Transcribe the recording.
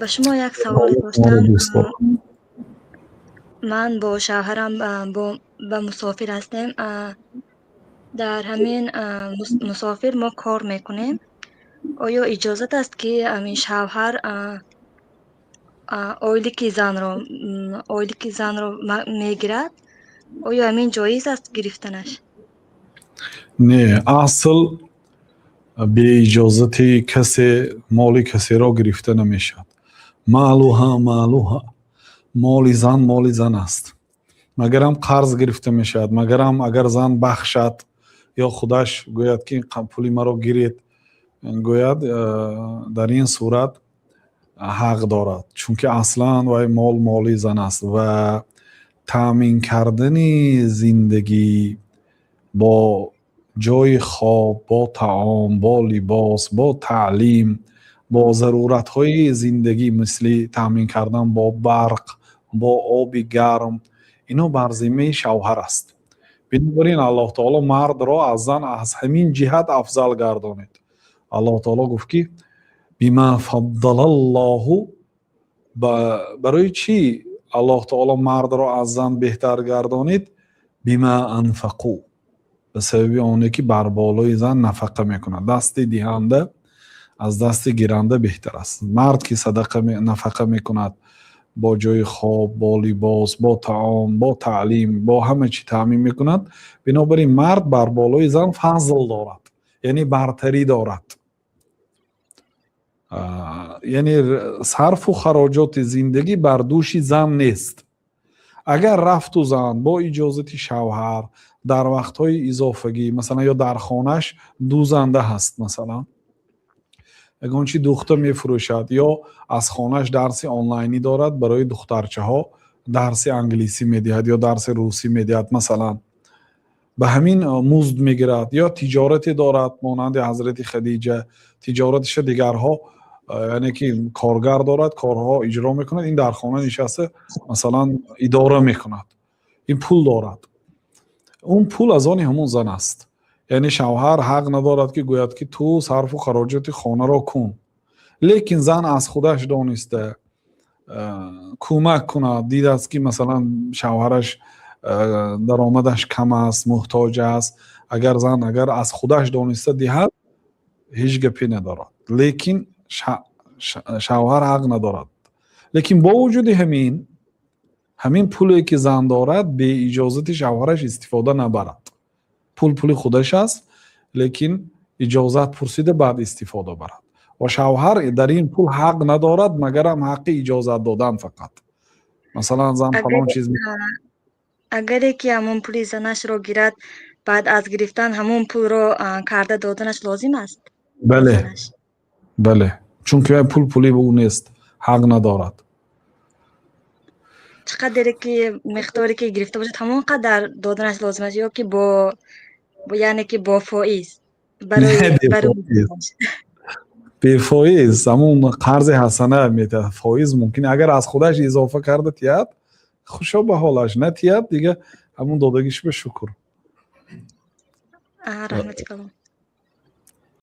به شما یک سوال داشتم. دوست. من با شوهرم به مسافر هستیم. در همین مسافر ما کار میکنیم. آیا اجازت است که همین شوهر اویلی که زن رو میگیرد؟ آیا همین جایز است گرفتنش؟ نه، اصل به اجازت کسی مال کسی را گرفته نمیشد. مالوها مال زن است. مگرم قرض گرفته میشد، مگرم اگر زن بخشد یا خودش گوید که پولی مرا گیرید، گوید در این صورت حق دارد، چون که اصلا وای مالی زن است و تامین کردن زندگی با جای خواب، با طعام، با لباس، با تعلیم، با ضرورت های زندگی مثل تامین کردن با برق، با آب گرم، اینو بر ذمه شوهر است. بنابراین الله تعالی مرد را از زن از همین جهت افضل گردانید. الله تعالی گفت که بما فضل الله، برای چی الله تعالی مرد را از زن بهتر گردانید؟ بما انفقوا، به سبب آنه که بر بالای زن نفقه میکند. دست دهنده از دست گیرنده بهتر است. مرد که صدقه نفقه میکند با جای خواب، با لباس، با طعام، با تعلیم، با همه چی تامین میکند، بنابراین مرد بر بالای زن فضل دارد، یعنی برتری دارد. یعنی صرف و خراجات زندگی بر دوش زن نیست. اگر رفت و زن با اجازت شوهر در وقتهای اضافگی، مثلا یا در خانهش دوزنده هست، مثلا اگرچه دختر میفروشد یا از خانهش درس آنلاینی دارد، برای دخترچه ها درس انگلیسی میدهد یا درس روسی میدهد، مثلا به همین مزد میگیرد، یا تجارتی دارد مانند حضرت خدیجه، تجارتش دیگرها، یعنی که کارگر دارد، کارها اجرا میکند، این در خانه نشسته مثلا اداره میکند، این پول دارد. اون پول از آن همون زن است. یعنی شوهر حق ندارد که گوید که تو صرف و خراجات خانه را کن، لیکن زن از خودش دانسته کمک کند، دید است که مثلا شوهرش درآمدش کم است، محتاج است، اگر از خودش دانسته دهد هیچ گپی ندارد، لیکن شوهر حق ندارد. لیکن با وجود همین پولی که زن دارد به اجازت شوهرش استفاده نبرد. پول خودش است، لیکن اجازت پرسیده بعد استفاده برد. و شوهر در این پول حق ندارد مگر هم حق اجازت دادن فقط. مثلا زن فلان چیز اگر که همون پول زنش رو گیرد، بعد از گرفتن همون پول رو کرده دادنش لازم است؟ بله، چون که پولی به اون نیست، حق ندارد. چقدر که مقداری که گرفته باشد همون قدر دادنش لازم است، یا که با یعنی که با فایز برای به فایز، همون قرض حسنه میده. فایز ممکنه اگر از خودش اضافه کرده تیاد خوشا به حالش، نه تیاد دیگه همون دادگیش به شکر. رحمت الله.